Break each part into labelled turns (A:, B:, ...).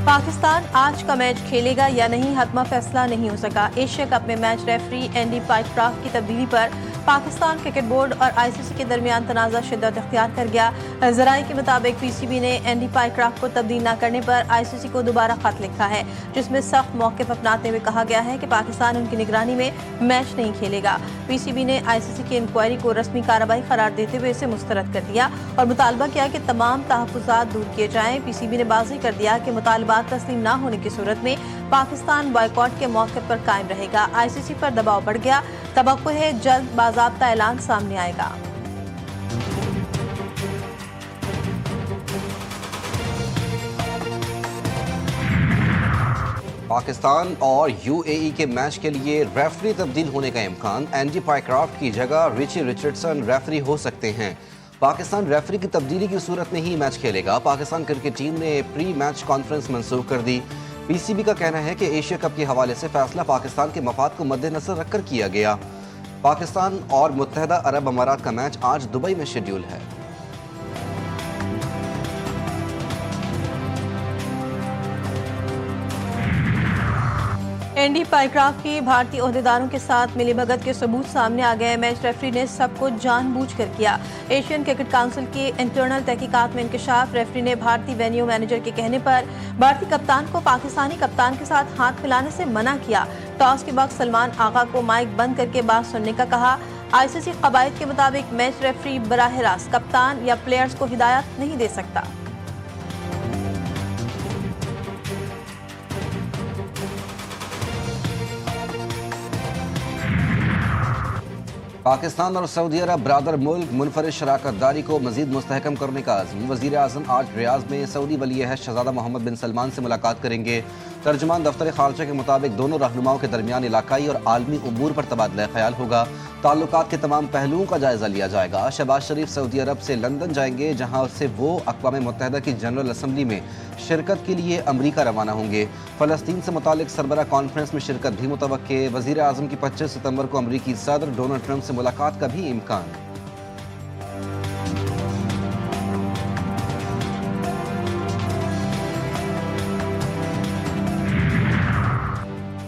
A: पाकिस्तान आज का मैच खेलेगा या नहीं, हतमा फैसला नहीं हो सका। एशिया कप में मैच रेफरी एंडी पाइक्रॉफ्ट की तब्दीली पर पाकिस्तान क्रिकेट बोर्ड और आईसीसी के दरमियान तनाज़ा शिद्दत इख्तियार कर गया। जराये के मुताबिक पीसीबी ने एंडी पाइक्रॉफ्ट को तब्दील न करने पर आईसीसी को दोबारा खत लिखा है, जिसमें सख्त मौक़िफ़ अपनाते हुए कहा गया है कि पाकिस्तान उनकी निगरानी में मैच नहीं खेलेगा। पीसीबी ने आईसीसी की इंक्वायरी को रस्मी कार्रवाई करार देते हुए इसे मुस्तरद कर दिया और मुतालबा किया कि तमाम तहफ़्फ़ुज़ात दूर किए जाएं। पीसीबी ने वाज़ेह कर दिया कि मुतालबात तस्लीम न होने की सूरत में पाकिस्तान बॉयकॉट के मौक़िफ़ पर कायम रहेगा। आईसीसी पर दबाव बढ़ गया, तवक्को है जल्द बाज़ाब्ता ऐलान सामने आएगा।
B: पाकिस्तान और यूएई के मैच के लिए रेफरी तब्दील होने का इम्कान। एंडी पाइक्रॉफ्ट की जगह रिची रिचर्डसन रेफरी हो सकते हैं। पाकिस्तान रेफरी की तब्दीली की सूरत में ही मैच खेलेगा। पाकिस्तान क्रिकेट टीम ने प्री मैच कॉन्फ्रेंस मंसूख कर दी। पीसीबी का कहना है कि एशिया कप के हवाले से फैसला पाकिस्तान के मफाद को मद्देनजर रखकर किया गया। पाकिस्तान और मुत्तहदा अरब अमारात का मैच आज दुबई में शेड्यूल है।
A: एंडी पाइक्रॉफ्ट की भारतीय ओहदेदारों के साथ मिलीभगत के सबूत सामने आ गए। मैच रेफरी ने सब कुछ जानबूझकर किया। एशियन क्रिकेट काउंसिल की इंटरनल तहकीकात में इंकशाफ। रेफरी ने भारतीय वेन्यू मैनेजर के कहने पर भारतीय कप्तान को पाकिस्तानी कप्तान के साथ हाथ मिलाने से मना किया। टॉस के वक्त सलमान आगा को माइक बंद करके बात सुनने का कहा। आईसीसी कवायद के मुताबिक मैच रेफरी बराह रास्त कप्तान या प्लेयर्स को हिदायत नहीं दे सकता।
B: पाकिस्तान और सऊदी अरब बरादर मुल्क मुनफरिद शराकतदारी को मजीद मुस्तहकम करने का आज़म। वज़ीर आज़म आज रियाज में सऊदी वली-ए-अहद शहज़ादा मोहम्मद बिन सलमान से मुलाकात करेंगे। तर्जुमान दफ्तर खारजा के मुताबिक दोनों रहनुमाओं के दरमियान इलाकाई और आलमी उमूर पर तबादला ख्याल होगा। ताल्लुकात के तमाम पहलुओं का जायजा लिया जाएगा। शहबाज शरीफ सऊदी अरब से लंदन जाएंगे, जहां से वो अक़वाम मुत्तहदा की जनरल असम्बली में शिरकत के लिए अमरीका रवाना होंगे। फ़लस्तीन से मुतालिक सरबरा कॉन्फ्रेंस में शिरकत भी मुतवक्के। वज़ीर आज़म की 25 सितंबर को अमरीकी सदर डोनाल्ड ट्रंप से मुलाकात का भी इम्कान।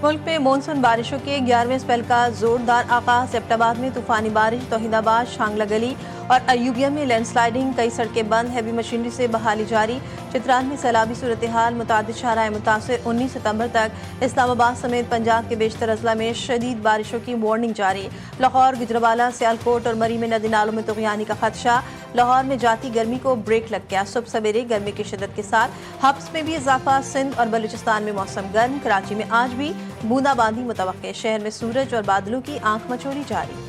A: मुल्क में मानसून बारिशों के 11वें स्पेल का जोरदार आगाज। एबटाबाद में तूफानी बारिश, तौहीदाबाद, शांगला गली और अयूबिया में लैंडस्लाइडिंग, कई सड़कें बंद, हैवी मशीनरी से बहाली जारी। चित्राल में सैलाबी सूरत हाल, मुतादिद शाहराए मुतासिर। 19 सितंबर तक इस्लामाबाद समेत पंजाब के बेशतर अजला में शदीद बारिशों की वार्निंग जारी। लाहौर, गुजरावाला, सियालकोट और मरी में नदी नालों में तुग़यानी का खदशा। लाहौर में जाती गर्मी को ब्रेक लग गया। सुबह सवेरे गर्मी की शिद्दत के साथ हब्स में भी इजाफा। सिंध और बलूचिस्तान में मौसम गर्म। कराची में आज भी बूंदाबांदी मुतवक्के। शहर में सूरज और बादलों की आंख मचोली जारी।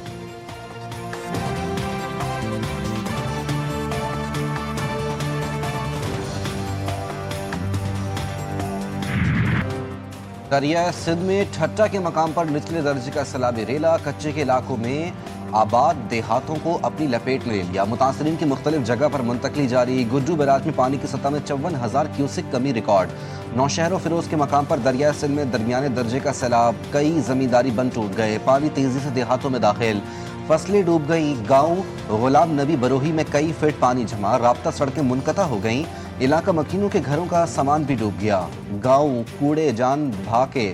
B: दरिया सिंध में ठट्टा के मकाम पर निचले दर्जे का सैलाबी रेला। कच्चे के इलाकों में आबाद देहातों को अपनी लपेट में ले लिया। मुतासरीन की मुख्तलिफ जगह पर मुंतकली जारी। गुड्डू बैराज में पानी की सतह में 54,000 क्यूसिक कमी रिकॉर्ड। नौशहर और फिरोज के मकाम पर दरिया सिंध में दरमियाने दर्जे का सैलाब। कई जमींदारी बंद टूट गए। पानी तेजी से देहातों में दाखिल। फसलें डूब गई। गाँव गुलाम नबी बरोही में कई फीट पानी जमा। राब्ता सड़कें मुनक़ता हो गईं। इलाका मकीनों के घरों का सामान भी डूब गया। गाँव कूड़े जान भाके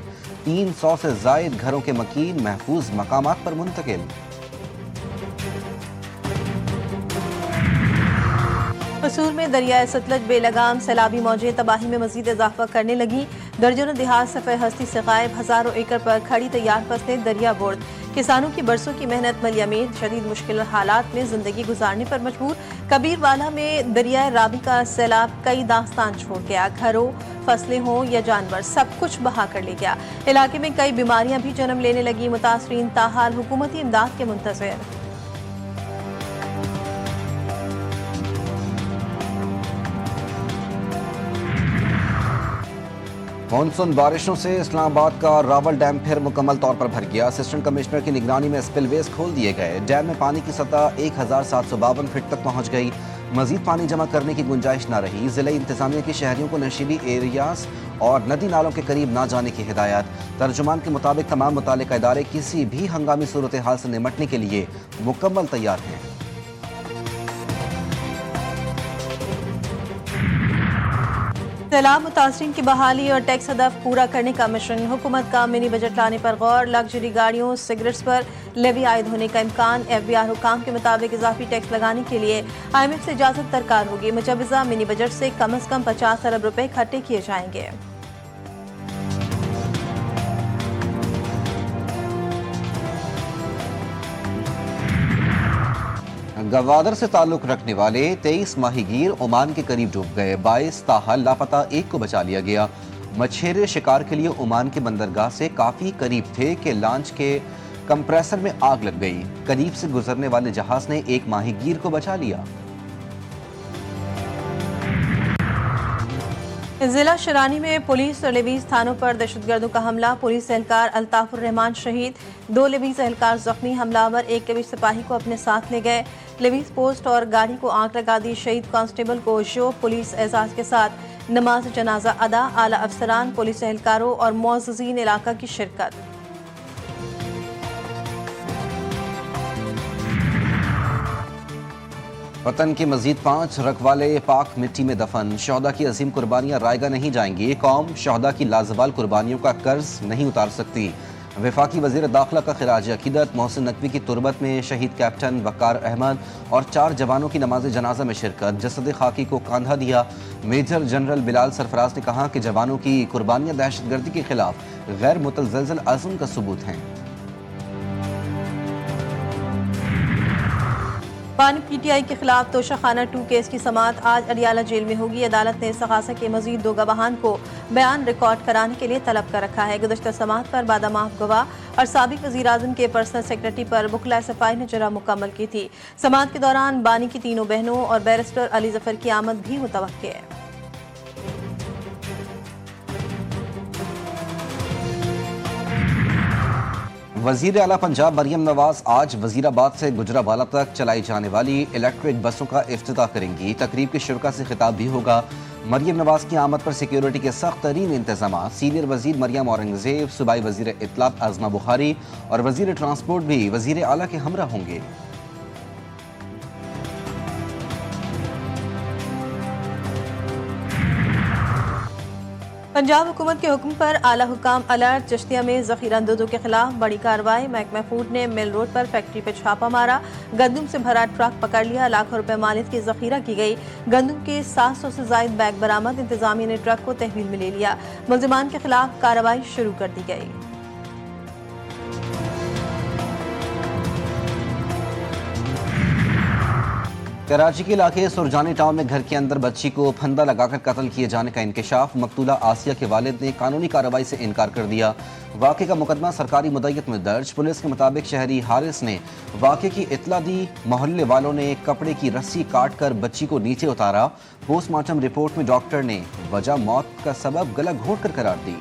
B: 300 से जायद घरों के मकीन महफूज मकामात पर मुंतकिल।
A: कसूर में दरियाए सतलज बेलगाम सैलाबी मौजें तबाही में मजीद इजाफा करने लगी। दर्जनों देहात सफ़े हस्ती से गायब। हज़ारों एकड़ पर खड़ी तैयार फसलें दरिया बोर्ड। किसानों की बरसों की मेहनत मलियामेद। शदीद मुश्किल हालात में जिंदगी गुजारने पर मजबूर। कबीरवाला में दरियाए रावी का सैलाब कई दास्तान छोड़ गया। घरों, फसलें हों या जानवर, सब कुछ बहा कर ले गया। इलाके में कई बीमारियां भी जन्म लेने लगी। मुतासरीन ताहाल हुकूमती इमदाद के मुंतज़िर।
B: मानसून बारिशों से इस्लामाबाद का रावल डैम फिर मुकम्मल तौर पर भर गया। असिस्टेंट कमिश्नर की निगरानी में स्पिलवेज खोल दिए गए। डैम में पानी की सतह 1752 फीट तक पहुंच गई। मजीद पानी जमा करने की गुंजाइश न रही। जिला इंतजामिया की शहरियों को नशीली एरियाज और नदी नालों के करीब न जाने की हिदायत। तर्जुमान के मुताबिक तमाम मुतालिका इदारे किसी भी हंगामी सूरत हाल से निमटने के लिए मुकम्मल तैयार हैं।
A: सैलाब मुतासरीन की बहाली और टैक्स हदफ पूरा करने का मिशन। हुकूमत का मिनी बजट लाने पर गौर। लग्जरी गाड़ियों सिगरेट्स पर लेवी आयद होने का इम्कान। FBI हुकाम के मुताबिक इजाफी टैक्स लगाने के लिए IMF से इजाजत दरकार होगी। मुजवजा मिनी बजट से कम अज कम 50 अरब रुपए इकट्ठे किए जाएंगे।
B: गवादर से ताल्लुक रखने वाले 23 माहीगीर ओमान के करीब डूब गए। 22 ताहाल लापता, एक को बचा लिया गया। मछेरे शिकार के लिए ओमान के बंदरगाह से काफी करीब थे कि लॉन्च के कंप्रेसर में आग लग गई। करीब से गुजरने वाले जहाज ने एक माहीगीर को बचा लिया।
A: जिला शरानी में पुलिस और लेवीज थानों पर दहशतगर्दों का हमला। पुलिस एहलकार अल्ताफुर रहमान शहीद, 2 लेवीज एहलकार जख्मी। हमलावर एक लेवीज सिपाही को अपने साथ ले गए। लेवीज पोस्ट और गाड़ी को आग लगा दी। शहीद कांस्टेबल को शो पुलिस एजाज के साथ नमाज जनाजा अदा। आला अफसरान, पुलिस एहलकारों और मुअज़्ज़िज़ीन इलाका की शिरकत।
B: वतन के मजीद 5 रखवाले पाक मिट्टी में दफन। शहदा की अजीम कुर्बानियां रायगा नहीं जाएंगी। ये कौम शहदा की लाजवाल कुर्बानियों का कर्ज नहीं उतार सकती। वफाकी वजीर दाखिला का खिराज अकीदत। मोहसिन नकवी की तुरबत में शहीद कैप्टन वकार अहमद और 4 जवानों की नमाज जनाजा में शिरकत। जसद खाकी को कांधा दिया। मेजर जनरल बिलाल सरफराज ने कहा कि जवानों की कुर्बानियां दहशतगर्दी के खिलाफ गैर मुतज़लज़ल अज़्म का सबूत हैं।
A: पानी PTI के खिलाफ तोशाखाना 2 केस की समाअत आज अडियाला जेल में होगी। अदालत ने इस्तग़ासा के मजीद 2 गवाहान को बयान रिकॉर्ड कराने के लिए तलब कर रखा है। गुज़श्ता समाअत पर बादामाफ गवाह और साबिक वज़ीर आज़म के पर्सनल सेक्रेटरी पर बुकला सफाई ने जरा मुकम्मल की थी। समाअत के दौरान बानी की 3 बहनों और बैरिस्टर अली जफर की आमद भी मुतवक्किल है।
B: वजीर आला पंजाब मरियम नवाज आज वजीराबाद से गुजरावाला तक चलाई जाने वाली इलेक्ट्रिक बसों का इफ्तिताह करेंगी। तकरीब के शुरा से खिताब भी होगा। मरियम नवाज की आमद पर सिक्योरिटी के सख्त तरीन इंतजाम। सीनियर वजीर मरियम औरंगजेब, सूबाई वजीर इत्तलात आजमा बुखारी और वजीर ट्रांसपोर्ट भी वजीर आला के हमरा होंगे।
A: पंजाब हुकूमत के हुक्म पर आला हुकाम अलर्ट। चिश्तिया में ज़ख़ीरांदोज़ों के खिलाफ बड़ी कार्रवाई। महकमा फूड ने मिल रोड पर फैक्ट्री पर छापा मारा। गंदम से भरा ट्रक पकड़ लिया। लाखों रुपए मालियत की ज़ख़ीरा की गई। गंदम के 700 से ज़ायद बैग बरामद। इंतज़ामिया ने ट्रक को तहवील में ले लिया। मुल्ज़िमान के खिलाफ कार्रवाई शुरू कर दी गई।
B: कराची के इलाके सुरजानी टाउन में घर के अंदर बच्ची को फंदा लगाकर कत्ल किए जाने का इंकशाफ। मकतूला आसिया के वालिद ने कानूनी कार्रवाई से इनकार कर दिया। वाक़े का मुकदमा सरकारी मुद्दत में दर्ज। पुलिस के मुताबिक शहरी हारिस ने वाक़े की इत्तला दी। मोहल्ले वालों ने कपड़े की रस्सी काट कर बच्ची को नीचे उतारा। पोस्टमार्टम रिपोर्ट में डॉक्टर ने वजह मौत का सबब गला घोंट कर करार दी।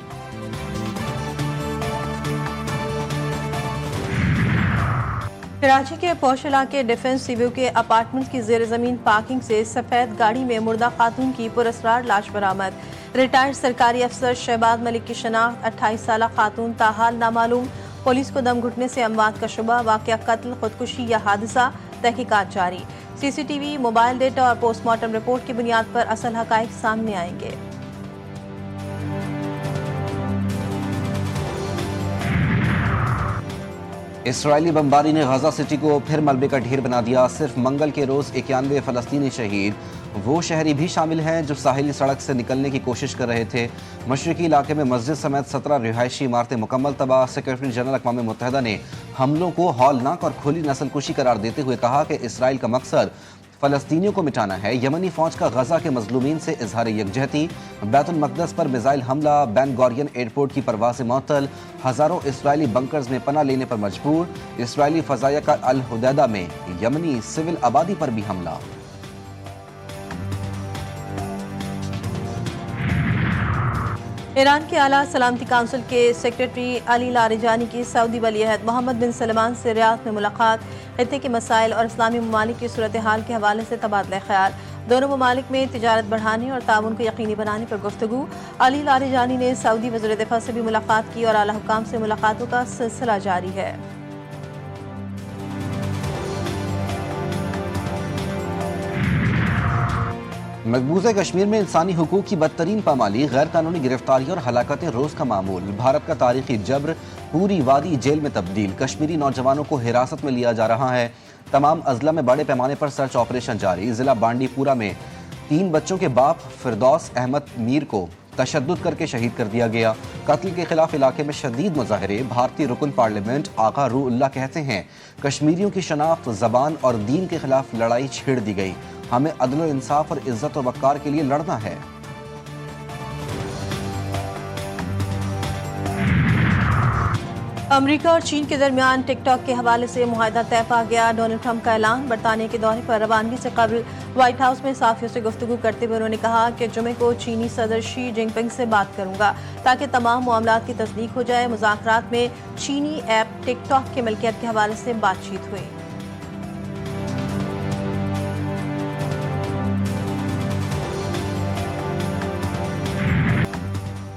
A: कराची के पौश इलाके डिफेंस सीव्यू के अपार्टमेंट की जेर जमीन पार्किंग से सफेद गाड़ी में मुर्दा खातून की पुरस्कार लाश बरामद। रिटायर्ड सरकारी अफसर शहबाज मलिक की शनाख्त। 28 साल खातून ताहाल नामालूम। पुलिस को दम घुटने से अमवात का शुबा। वाक़या कत्ल, खुदकुशी या हादसा, तहकीकात जारी। CCTV, मोबाइल डेटा और पोस्टमार्टम रिपोर्ट की बुनियाद पर असल हकाइक सामने आएंगे।
B: इसराइली बमबारी ने गजा सिटी को फिर मलबे का ढेर बना दिया। सिर्फ मंगल के रोज 91 फलस्तीनी शहीद। वो शहरी भी शामिल हैं जो साहिली सड़क से निकलने की कोशिश कर रहे थे। मशरकी इलाके में मस्जिद समेत 17 रिहायशी इमारतें मुकम्मल तबाह। सेक्रेटरी जनरल अक़वाम मुत्तहिदा ने हमलों को हौलनाक और खुली नस्लकुशी करार देते हुए कहा कि इसराइल का मकसद फलस्तीनियों को मिटाना है। यमनी फौज का गजा के मजलूमीन से इजहार यकजहती। बैतुल मक़दस पर मिसाइल हमला। बेन गॉरियन एयरपोर्ट की परवाज़ मअतल। हज़ारों इसराइली बंकर्स में पनाह लेने पर मजबूर। इसराइली फ़ज़ाया का अल हुदैदा में यमनी सिविल आबादी पर भी हमला।
A: ईरान के आला सलामती काउंसिल के सेक्रेटरी अली लारिजानी की सऊदी वलीअहद मोहम्मद बिन सलमान से रियाद में मुलाकात। खित्ते के मसाइल और इस्लामी ममालिक की सूरत हाल के हवाले से तबादला ख्याल। दोनों ममालिक में तिजारत बढ़ाने और ताउन को यकीनी बनाने पर गुफ्तगू। अली लारिजानी ने सऊदी वज़ीर दिफा से भी मुलाकात की और आला हुकाम से मुलाकातों का सिलसिला जारी है।
B: मकबूजा कश्मीर में इंसानी हुकूक की बदतरीन पामाली, गैर कानूनी गिरफ्तारी और हलाकतें रोज का मामूल। भारत का तारीखी जब्र, पूरी वादी जेल में तब्दील। कश्मीरी नौजवानों को हिरासत में लिया जा रहा है। तमाम अजला में बड़े पैमाने पर सर्च ऑपरेशन जारी। जिला बांडीपुरा में 3 बच्चों के बाप फिरदौस अहमद मीर को तशद्दुद करके शहीद कर दिया गया। कत्ल के खिलाफ इलाके में शदीद मुजाहरे। भारतीय रुकन पार्लियामेंट आका रूउल्लाह कहते हैं, कश्मीरियों की शनाख्त, जबान और दीन के खिलाफ लड़ाई छेड़ दी गई। हमें अदल, इंसाफ और इज्जत और वक़ार के लिए लड़ना है।
A: अमेरिका और चीन के दरमियान टिकटॉक के हवाले से मुआहदा तय पा गया। डोनाल्ड ट्रंप का ऐलान। बरतानिया के दौरे पर रवानगी से कबल व्हाइट हाउस में साफियों से गुफ्तगू करते हुए उन्होंने कहा कि जुमे को चीनी सदर शी जिनपिंग से बात करूंगा ताकि तमाम मामलात की तस्दीक हो जाए। मुज़ाकरात में चीनी ऐप टिकटॉक के मिल्कियत के हवाले से बातचीत हुई।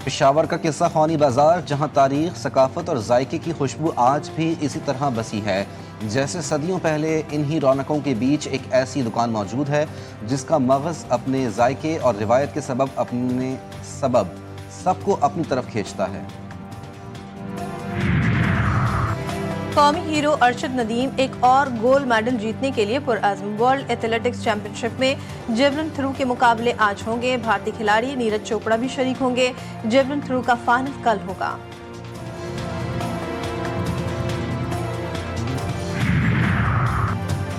B: पेशावर का किस्सा ख़ानी बाजार, जहां तारीख, सकाफत और जायके की खुशबू आज भी इसी तरह बसी है जैसे सदियों पहले। इन्हीं रौनकों के बीच एक ऐसी दुकान मौजूद है जिसका मगज़ अपने जायके और रिवायत के सबब सबको अपनी तरफ खींचता है।
A: कौमी हीरो अरशद नदीम एक और गोल्ड मेडल जीतने के लिए पुरअज़्म। वर्ल्ड एथलेटिक्स चैंपियनशिप में जेवलिन थ्रो के मुकाबले आज होंगे। भारतीय खिलाड़ी नीरज चोपड़ा भी शरीक होंगे। जेवलिन थ्रो का फाइनल कल होगा।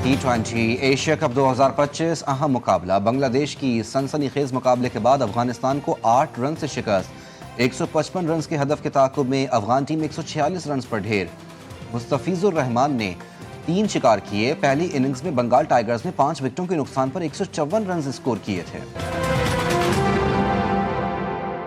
B: T20 एशिया कप 2025 अहम मुकाबला। बांग्लादेश की सनसनीखेज मुकाबले के बाद अफगानिस्तान को 8 रन से शिकस्त। 155 रन के हदफ के ताक़ुब में अफगान टीम 146 रन पर ढेर। मुस्तफिजुर रहमान ने 3 शिकार किए। पहली इनिंग्स में बंगाल टाइगर्स ने 5 विकेटों के नुकसान पर 154 रन स्कोर किए थे।